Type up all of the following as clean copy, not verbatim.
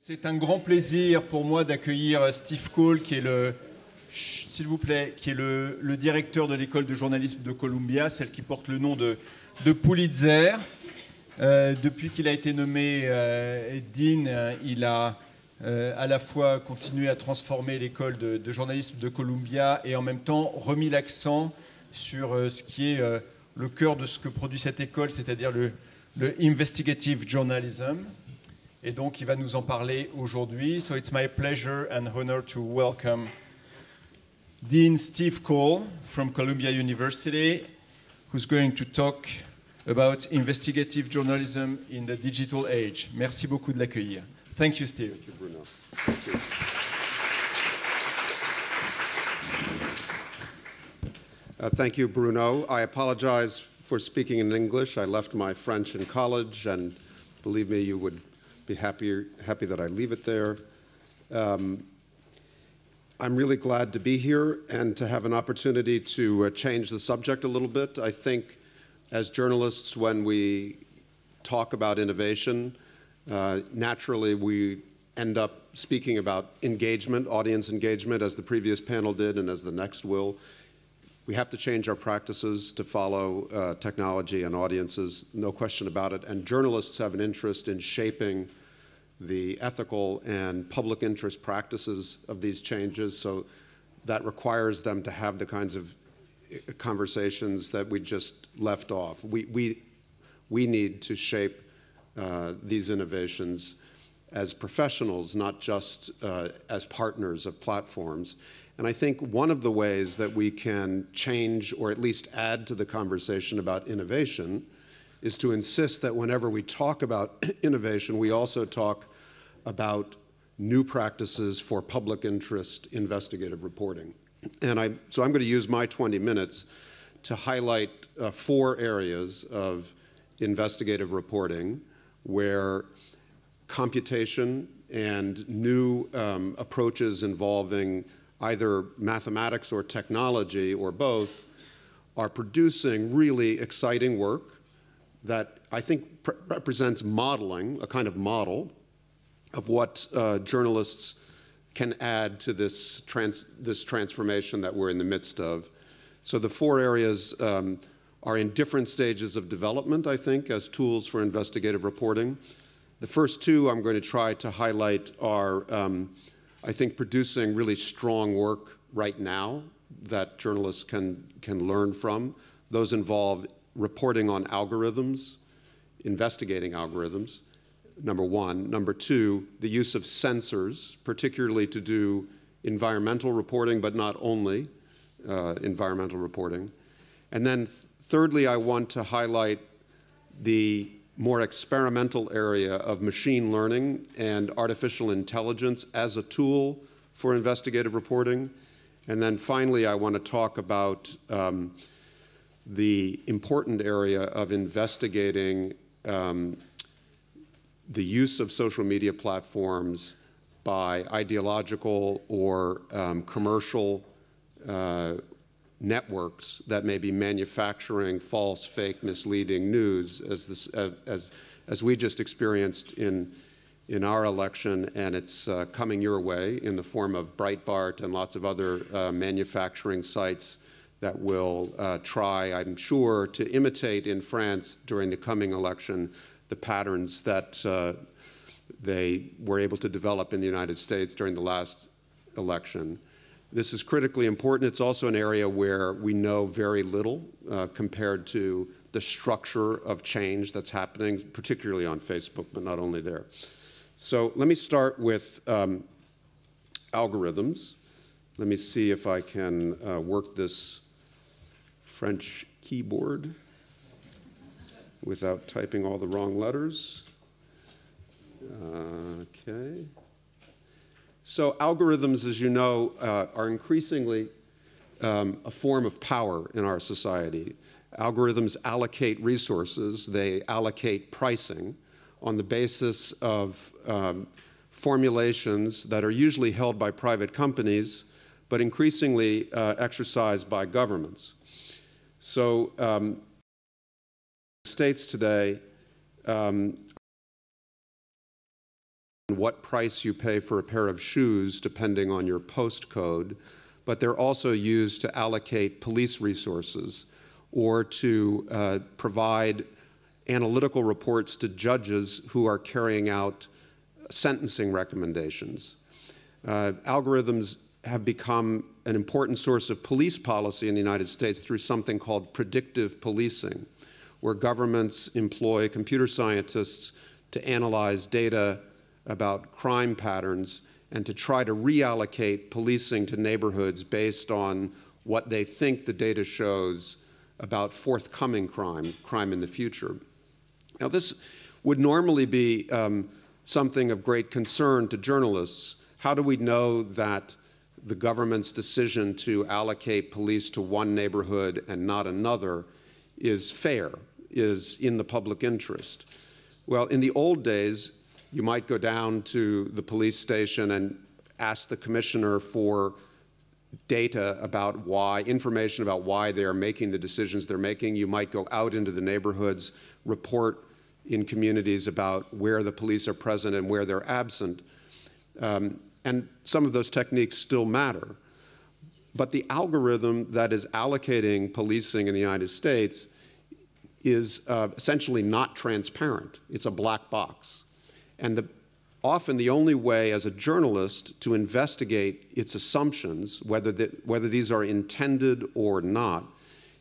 C'est un grand plaisir pour moi d'accueillir Steve Coll, qui est s'il vous plaît, qui est le directeur de l'école de journalisme de Columbia, celle qui porte le nom de Pulitzer. Depuis qu'il a été nommé Dean, il a à la fois continué à transformer l'école de journalisme de Columbia et en même temps remis l'accent sur ce qui est le cœur de ce que produit cette école, c'est-à-dire le investigative journalism. Et donc, il va nous en parler aujourd'hui. So it's my pleasure and honor to welcome Dean Steve Coll from Columbia University, who's going to talk about investigative journalism in the digital age. Merci beaucoup de l'accueillir. Thank you, Steve. Thank you, Bruno. Thank you. Thank you, Bruno. I apologize for speaking in English. I left my French in college, and believe me, you would be happy that I leave it there. I'm really glad to be here and to have an opportunity to change the subject a little bit. I think as journalists, when we talk about innovation, naturally we end up speaking about engagement, audience engagement, as the previous panel did and as the next will. We have to change our practices to follow technology and audiences, no question about it. And journalists have an interest in shaping the ethical and public interest practices of these changes. So that requires them to have the kinds of conversations that we just left off. We need to shape these innovations as professionals, not just as partners of platforms. And I think one of the ways that we can change or at least add to the conversation about innovation is to insist that whenever we talk about innovation, we also talk about new practices for public interest investigative reporting. And so I'm going to use my 20 minutes to highlight 4 areas of investigative reporting where computation and new approaches involving either mathematics or technology or both are producing really exciting work that I think represents modeling, a kind of model of what journalists can add to this transformation that we're in the midst of. So the 4 areas are in different stages of development, I think, as tools for investigative reporting. The first 2 I'm going to try to highlight are, I think, producing really strong work right now that journalists can learn from. Those involve reporting on algorithms, investigating algorithms, number 1. Number 2, the use of sensors, particularly to do environmental reporting, but not only environmental reporting. And then thirdly, I want to highlight the more experimental area of machine learning and artificial intelligence as a tool for investigative reporting. And then finally, I want to talk about the important area of investigating the use of social media platforms by ideological or commercial networks that may be manufacturing false, fake, misleading news, as we just experienced in our election, and it's coming your way in the form of Breitbart and lots of other manufacturing sites that will try, I'm sure, to imitate in France during the coming election the patterns that they were able to develop in the United States during the last election. This is critically important. It's also an area where we know very little compared to the structure of change that's happening, particularly on Facebook, but not only there. So let me start with algorithms. Let me see if I can work this French keyboard without typing all the wrong letters. Okay. So algorithms, as you know, are increasingly a form of power in our society. Algorithms allocate resources. They allocate pricing on the basis of formulations that are usually held by private companies, but increasingly exercised by governments. So states today what price you pay for a pair of shoes depending on your postcode, but they're also used to allocate police resources or to provide analytical reports to judges who are carrying out sentencing recommendations. Algorithms have become an important source of police policy in the United States through something called predictive policing, where governments employ computer scientists to analyze data about crime patterns and to try to reallocate policing to neighborhoods based on what they think the data shows about forthcoming crime in the future. Now, this would normally be something of great concern to journalists. How do we know that the government's decision to allocate police to one neighborhood and not another is fair, is in the public interest? Well, in the old days, you might go down to the police station and ask the commissioner for data about information about why they are making the decisions they're making. You might go out into the neighborhoods, report in communities about where the police are present and where they're absent. And some of those techniques still matter. But the algorithm that is allocating policing in the United States is essentially not transparent. It's a black box. And often the only way as a journalist to investigate its assumptions, whether these are intended or not,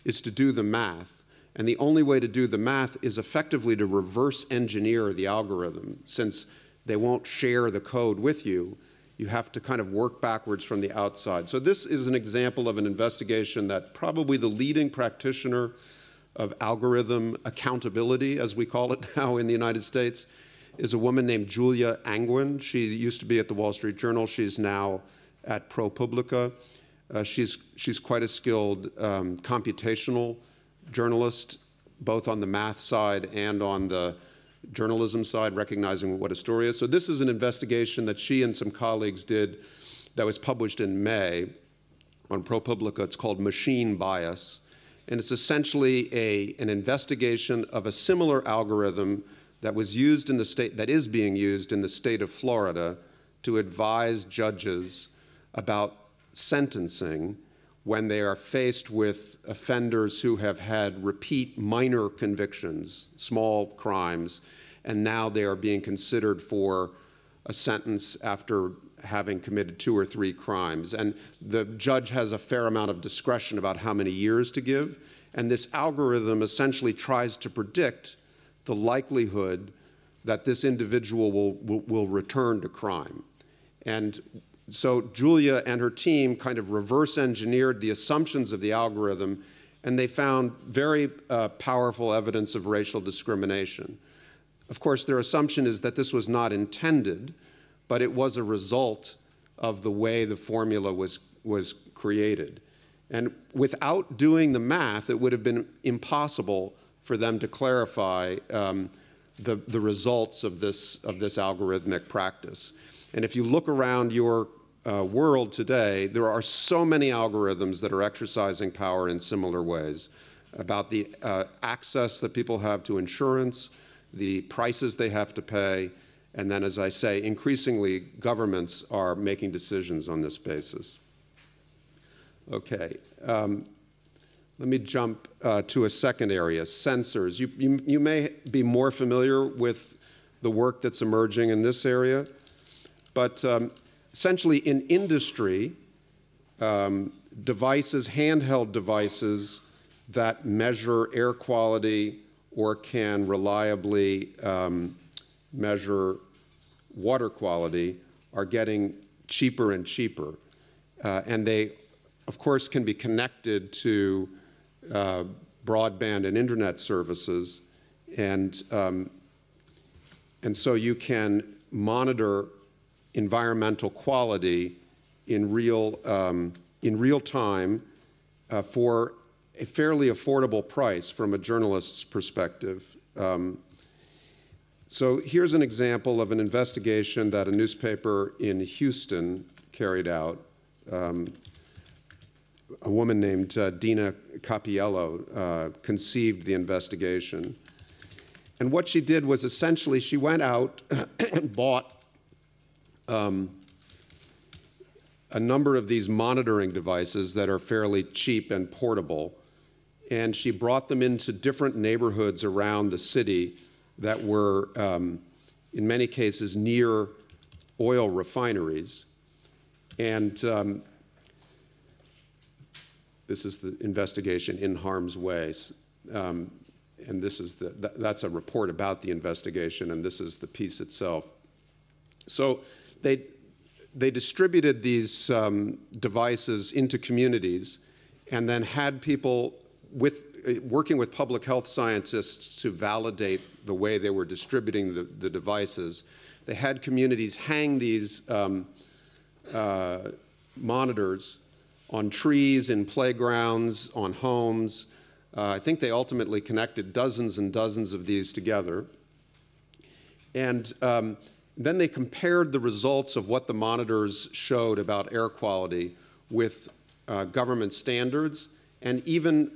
is to do the math. And the only way to do the math is effectively to reverse engineer the algorithm. Since they won't share the code with you, you have to kind of work backwards from the outside. So this is an example of an investigation that probably the leading practitioner of algorithm accountability, as we call it now in the United States, is a woman named Julia Angwin. She used to be at the Wall Street Journal. She's now at ProPublica. She's quite a skilled computational journalist, both on the math side and on the journalism side, recognizing what a story is. So this is an investigation that she and some colleagues did that was published in May on ProPublica. It's called Machine Bias. And it's essentially an investigation of a similar algorithm that was used in the state, that is being used in the state of Florida to advise judges about sentencing when they are faced with offenders who have had repeat minor convictions, small crimes, and now they are being considered for a sentence after having committed 2 or 3 crimes. And the judge has a fair amount of discretion about how many years to give. And this algorithm essentially tries to predict the likelihood that this individual will return to crime. And so Julia and her team kind of reverse engineered the assumptions of the algorithm, and they found very powerful evidence of racial discrimination. Of course, their assumption is that this was not intended, but it was a result of the way the formula was created. And without doing the math, it would have been impossible for them to clarify the results of this algorithmic practice. And if you look around your world today, there are so many algorithms that are exercising power in similar ways about the access that people have to insurance, the prices they have to pay, and then, as I say, increasingly governments are making decisions on this basis. Okay. Let me jump to a second area, sensors. You may be more familiar with the work that's emerging in this area, but essentially in industry, handheld devices that measure air quality or can reliably measure water quality are getting cheaper and cheaper. And they, of course, can be connected to broadband and internet services, and so you can monitor environmental quality in real time for a fairly affordable price from a journalist's perspective. So here's an example of an investigation that a newspaper in Houston carried out. A woman named Dina Capiello conceived the investigation. And what she did was essentially she went out and bought a number of these monitoring devices that are fairly cheap and portable, and she brought them into different neighborhoods around the city that were, in many cases, near oil refineries. And this is the investigation In Harm's Way. And this is that's a report about the investigation, and this is the piece itself. So they distributed these devices into communities and then had people working with public health scientists to validate the way they were distributing the devices. They had communities hang these monitors on trees, in playgrounds, on homes. I think they ultimately connected dozens and dozens of these together. And then they compared the results of what the monitors showed about air quality with government standards, and even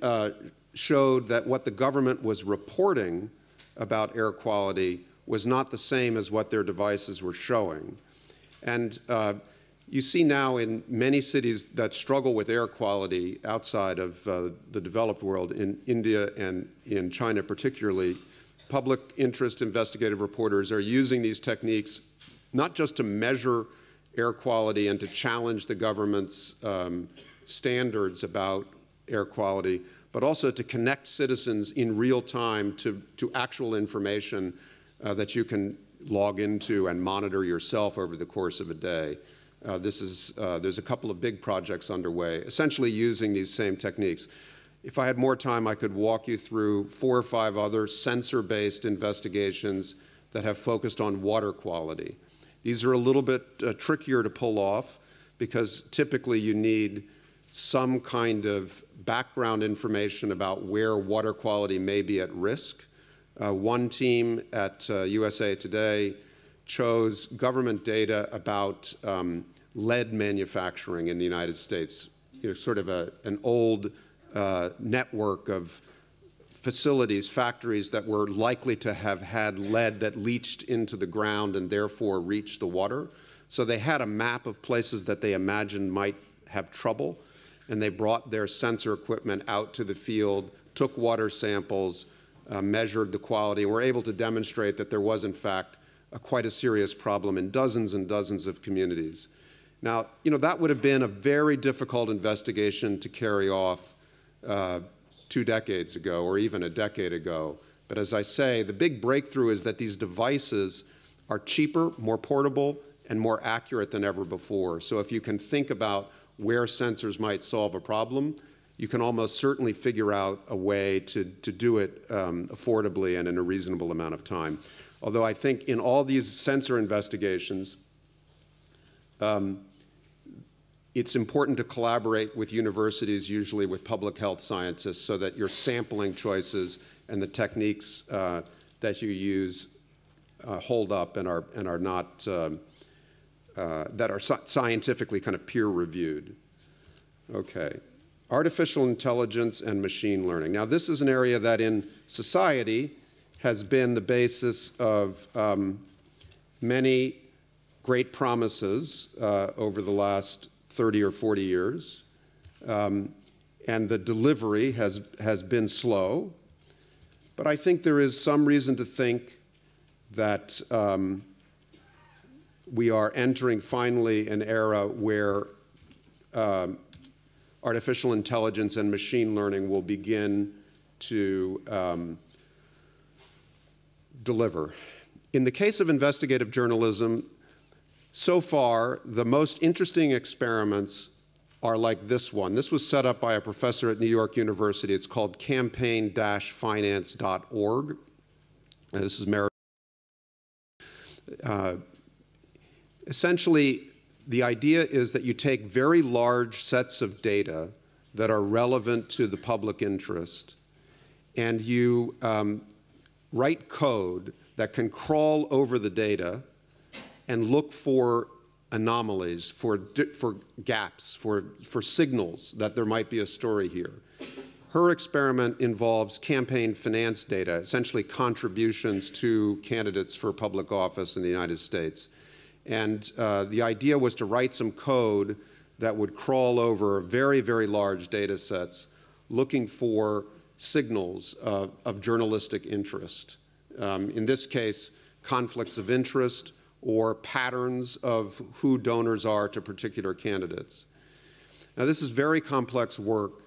showed that what the government was reporting about air quality was not the same as what their devices were showing. And you see now in many cities that struggle with air quality outside of the developed world, in India and in China particularly, public interest investigative reporters are using these techniques not just to measure air quality and to challenge the government's standards about air quality, but also to connect citizens in real time to actual information that you can log into and monitor yourself over the course of a day. There's a couple of big projects underway, essentially using these same techniques. If I had more time, I could walk you through 4 or 5 other sensor-based investigations that have focused on water quality. These are a little bit trickier to pull off because typically you need some kind of background information about where water quality may be at risk. One team at USA Today chose government data about lead manufacturing in the United States, sort of an old network of facilities, factories that were likely to have had lead that leached into the ground and therefore reached the water. So they had a map of places that they imagined might have trouble, and they brought their sensor equipment out to the field, took water samples, measured the quality, and were able to demonstrate that there was, in fact, quite a serious problem in dozens and dozens of communities. Now, that would have been a very difficult investigation to carry off 2 decades ago or even a decade ago. But as I say, the big breakthrough is that these devices are cheaper, more portable, and more accurate than ever before. So if you can think about where sensors might solve a problem, you can almost certainly figure out a way to do it affordably and in a reasonable amount of time. Although I think in all these sensor investigations, it's important to collaborate with universities, usually with public health scientists, so that your sampling choices and the techniques that you use hold up and are not that are scientifically kind of peer-reviewed. Okay, artificial intelligence and machine learning. Now, this is an area that in society has been the basis of many great promises over the last 30 or 40 years, and the delivery has been slow. But I think there is some reason to think that we are entering finally an era where artificial intelligence and machine learning will begin to deliver. In the case of investigative journalism, so far, the most interesting experiments are like this one. This was set up by a professor at New York University. It's called campaign-finance.org. This is Mary. Essentially, the idea is that you take very large sets of data that are relevant to the public interest, and you write code that can crawl over the data and look for anomalies, for gaps, for signals that there might be a story here. Her experiment involves campaign finance data, essentially contributions to candidates for public office in the United States. And the idea was to write some code that would crawl over very, very large data sets looking for signals of journalistic interest. In this case, conflicts of interest or patterns of who donors are to particular candidates. Now, this is very complex work.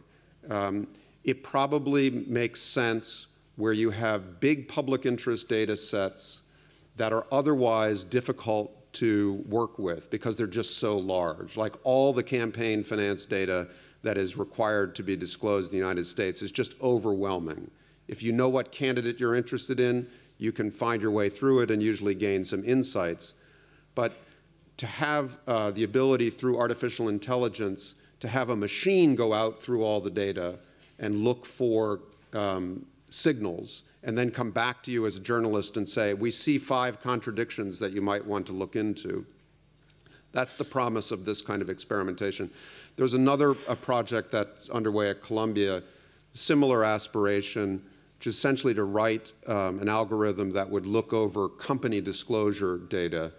It probably makes sense where you have big public interest data sets that are otherwise difficult to work with because they're just so large. Like all the campaign finance data that is required to be disclosed in the United States is just overwhelming. If you know what candidate you're interested in, you can find your way through it and usually gain some insights. But to have the ability through artificial intelligence to have a machine go out through all the data and look for signals and then come back to you as a journalist and say, we see 5 contradictions that you might want to look into. That's the promise of this kind of experimentation. There's another project that's underway at Columbia, similar aspiration, which is essentially to write an algorithm that would look over company disclosure data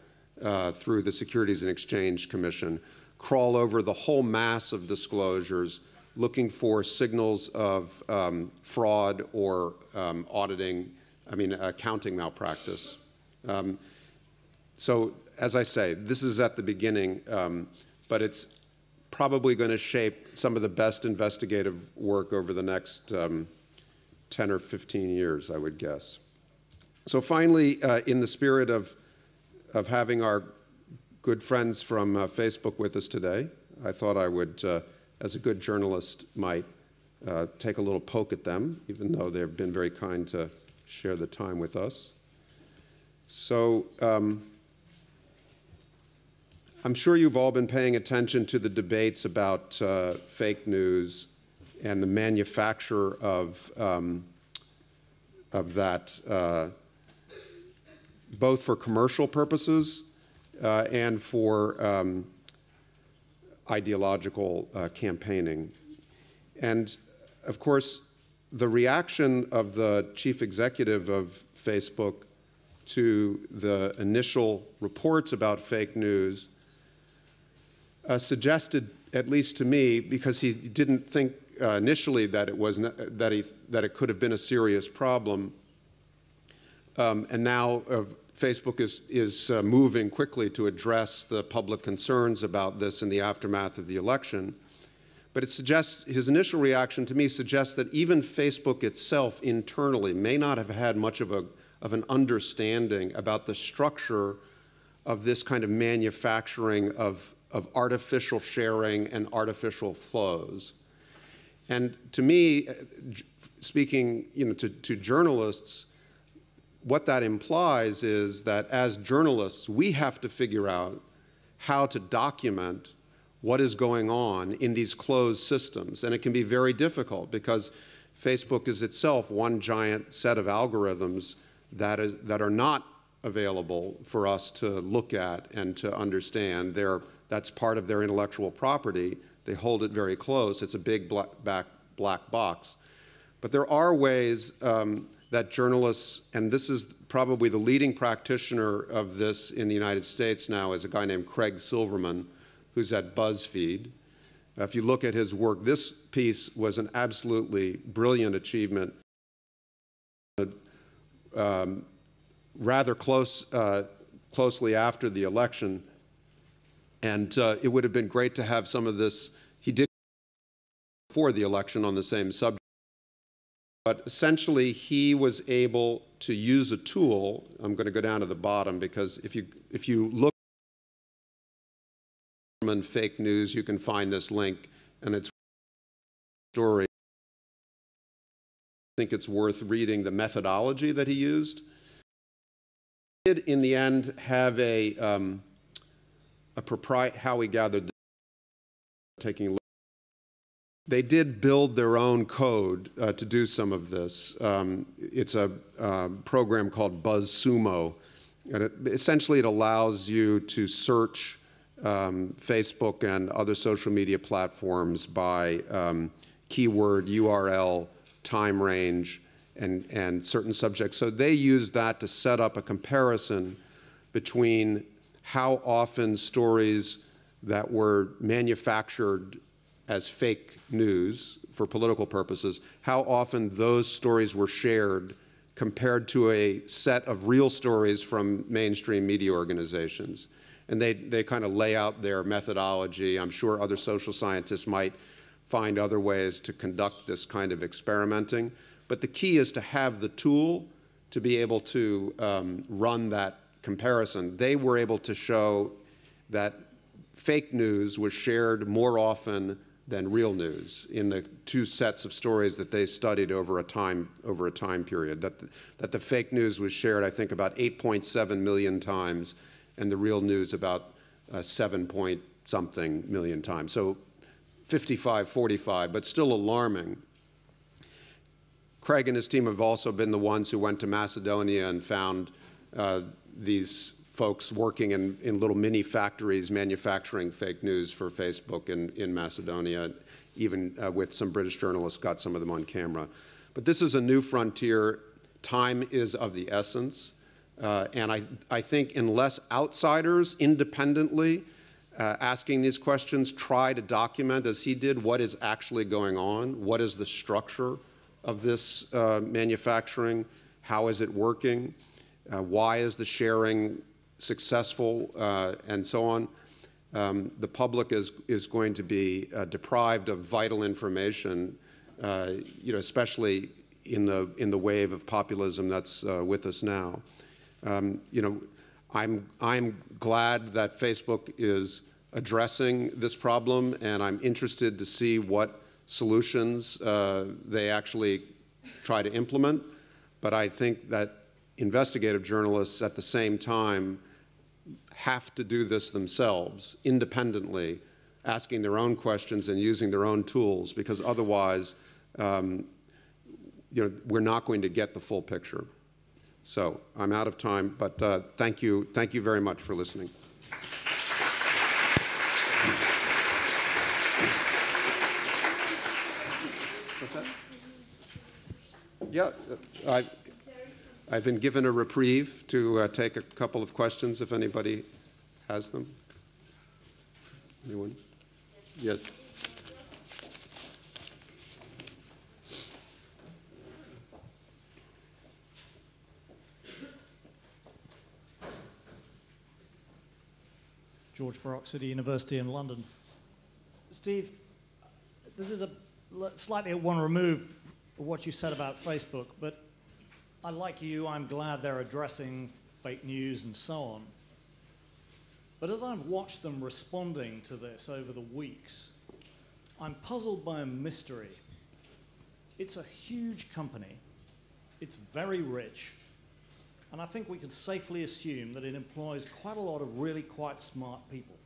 through the Securities and Exchange Commission, crawl over the whole mass of disclosures, looking for signals of fraud or accounting malpractice. So, as I say, this is at the beginning, but it's probably going to shape some of the best investigative work over the next 10 or 15 years, I would guess. So finally, in the spirit of having our good friends from Facebook with us today, I thought I would, as a good journalist, might take a little poke at them, even though they've been very kind to share the time with us. So I'm sure you've all been paying attention to the debates about fake news and the manufacture of that, both for commercial purposes and for ideological campaigning. And of course, the reaction of the chief executive of Facebook to the initial reports about fake news suggested, at least to me, because he didn't think initially that it was that it could have been a serious problem, and now Facebook is moving quickly to address the public concerns about this in the aftermath of the election. But it suggests, his initial reaction to me suggests that even Facebook itself internally may not have had much of an understanding about the structure of this kind of manufacturing of artificial sharing and artificial flows. And to me, speaking to journalists, what that implies is that as journalists, we have to figure out how to document what is going on in these closed systems. And it can be very difficult because Facebook is itself one giant set of algorithms that are not available for us to look at and to understand. That's part of their intellectual property. They hold it very close. It's a big black box. But there are ways that journalists, and this is probably the leading practitioner of this in the United States now, is a guy named Craig Silverman, who's at BuzzFeed. If you look at his work, this piece was an absolutely brilliant achievement. Rather closely after the election, and it would have been great to have some of this. He did before the election on the same subject, but essentially he was able to use a tool. I'm going to go down to the bottom because if you look at fake news, you can find this link, and it's a story. I think it's worth reading the methodology that he used. Did in the end have a how we gathered taking a look. They did build their own code to do some of this. It's a program called BuzzSumo, and essentially it allows you to search Facebook and other social media platforms by keyword, URL, time range, and certain subjects. So they use that to set up a comparison between how often stories that were manufactured as fake news for political purposes, how often those stories were shared compared to a set of real stories from mainstream media organizations. And they kind of lay out their methodology. I'm sure other social scientists might find other ways to conduct this kind of experimenting. But the key is to have the tool to be able to run that comparison. They were able to show that fake news was shared more often than real news in the two sets of stories that they studied over a time period. That the fake news was shared, I think, about 8.7 million times, and the real news about 7 point something million times. So 55-45, but still alarming. Craig and his team have also been the ones who went to Macedonia and found these folks working in little mini factories manufacturing fake news for Facebook in Macedonia, even with some British journalists, got some of them on camera. But this is a new frontier. Time is of the essence. And I think unless outsiders independently asking these questions try to document, as he did, what is actually going on, what is the structure of this manufacturing, how is it working, why is the sharing successful, and so on, the public is going to be deprived of vital information, especially in the wave of populism that's with us now. I'm glad that Facebook is addressing this problem, and I'm interested to see what solutions they actually try to implement. But I think that investigative journalists at the same time have to do this themselves, independently, asking their own questions and using their own tools, because otherwise, we're not going to get the full picture. So I'm out of time, but thank you very much for listening. What's that? Yeah, I've been given a reprieve to take a couple of questions if anybody has them. Anyone? Yes. George Baroque City University in London. Steve, this is a slightly at one remove of what you said about Facebook, but like you, I'm glad they're addressing fake news and so on. But as I've watched them responding to this over the weeks, I'm puzzled by a mystery. It's a huge company. It's very rich. And I think we can safely assume that it employs quite a lot of really quite smart people.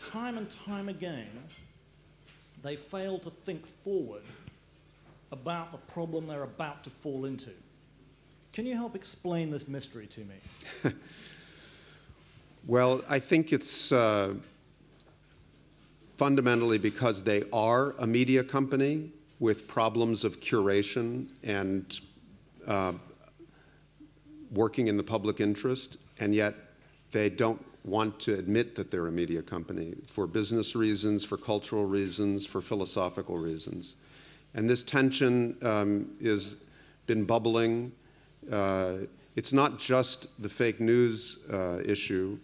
Time and time again, they fail to think forward about the problem they're about to fall into. Can you help explain this mystery to me? Well, I think it's fundamentally because they are a media company with problems of curation and working in the public interest, and yet they don't want to admit that they're a media company for business reasons, for cultural reasons, for philosophical reasons. And this tension has been bubbling. It's not just the fake news issue,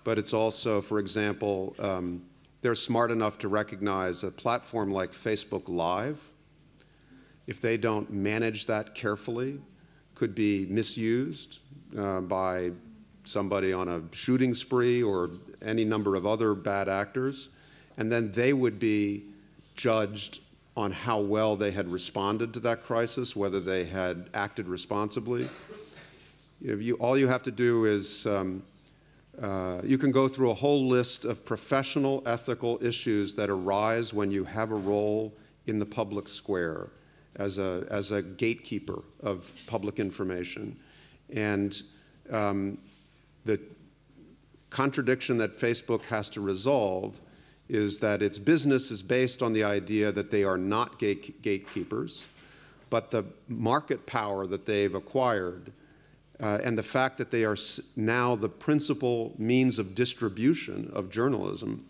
but it's also, for example, they're smart enough to recognize a platform like Facebook Live, if they don't manage that carefully, could be misused by somebody on a shooting spree or any number of other bad actors, and then they would be judged on how well they had responded to that crisis, whether they had acted responsibly. All you have to do is, you can go through a whole list of professional ethical issues that arise when you have a role in the public square as a gatekeeper of public information. And the contradiction that Facebook has to resolve is that its business is based on the idea that they are not gatekeepers, but the market power that they've acquired and the fact that they are now the principal means of distribution of journalism,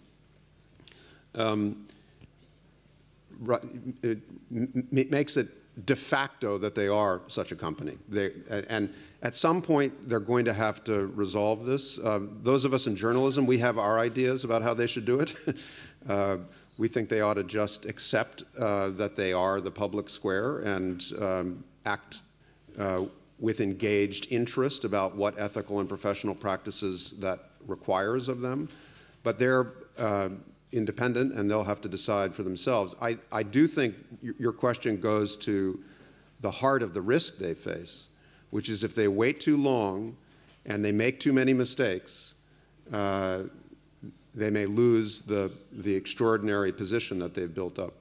it makes it de facto that they are such a company. And at some point, they're going to have to resolve this. Those of us in journalism, we have our ideas about how they should do it. We think they ought to just accept that they are the public square and act with engaged interest about what ethical and professional practices that requires of them. But they're independent, and they'll have to decide for themselves. I do think your question goes to the heart of the risk they face, which is if they wait too long and they make too many mistakes, they may lose the extraordinary position that they've built up.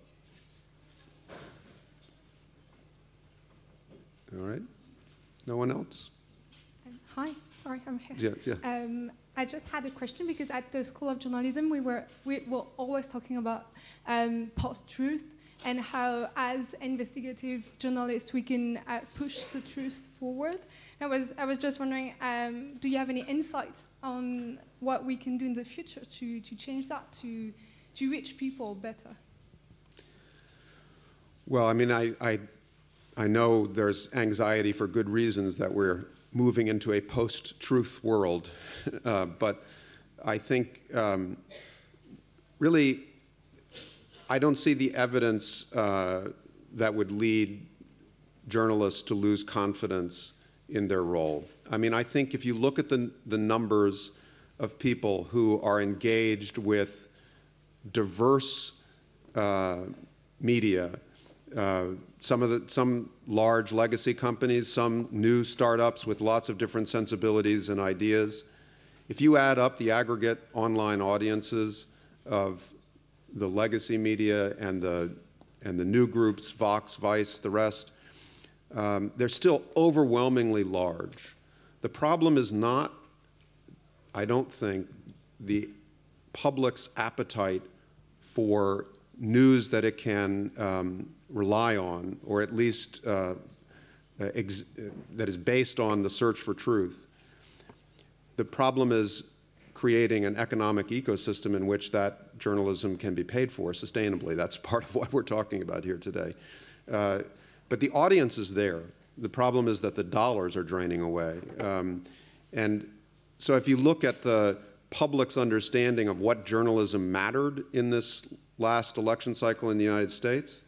All right? No one else? Hi, sorry, I'm here. Yes, yeah. I just had a question because at the School of Journalism, we were always talking about post-truth and how, as investigative journalists, we can push the truth forward. I was just wondering, do you have any insights on what we can do in the future to change that, to reach people better? Well, I mean, I know there's anxiety for good reasons that we're moving into a post-truth world, but I think really I don't see the evidence that would lead journalists to lose confidence in their role. I mean, I think if you look at the numbers of people who are engaged with diverse media, some large legacy companies, some new startups with lots of different sensibilities and ideas. If you add up the aggregate online audiences of the legacy media and the new groups, Vox, Vice, the rest, they're still overwhelmingly large. The problem is not, I don't think, the public's appetite for news that it can rely on, or at least that is based on the search for truth. The problem is creating an economic ecosystem in which that journalism can be paid for sustainably. That's part of what we're talking about here today. But the audience is there. The problem is that the dollars are draining away. And so if you look at the public's understanding of what journalism mattered in this last election cycle in the United States,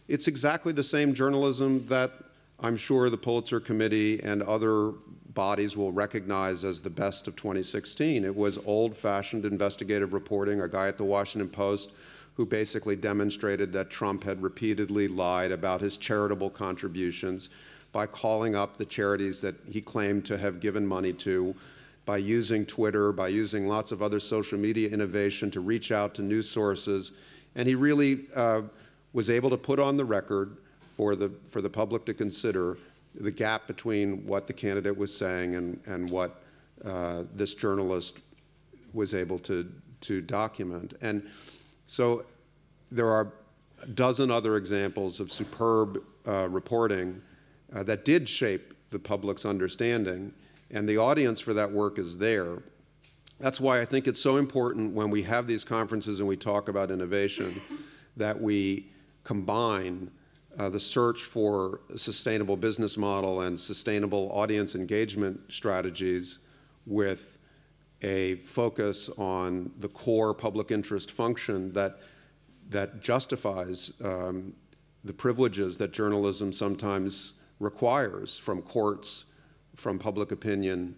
it's exactly the same journalism that I'm sure the Pulitzer Committee and other bodies will recognize as the best of 2016. It was old-fashioned investigative reporting, a guy at the Washington Post who basically demonstrated that Trump had repeatedly lied about his charitable contributions by calling up the charities that he claimed to have given money to, by using Twitter, by using lots of other social media innovation to reach out to news sources. And he really was able to put on the record for the public to consider the gap between what the candidate was saying and what this journalist was able to document. And so there are a dozen other examples of superb reporting that did shape the public's understanding, and the audience for that work is there. That's why I think it's so important when we have these conferences and we talk about innovation that we combine the search for a sustainable business model and sustainable audience engagement strategies with a focus on the core public interest function that justifies the privileges that journalism sometimes requires from courts, from public opinion.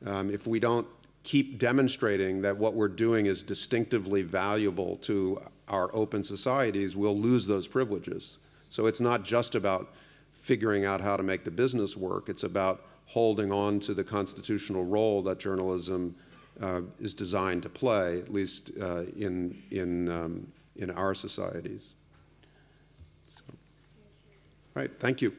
If we don't keep demonstrating that what we're doing is distinctively valuable to our open societies, we'll lose those privileges. So it's not just about figuring out how to make the business work. It's about holding on to the constitutional role that journalism is designed to play, at least in our societies. So, all right, thank you.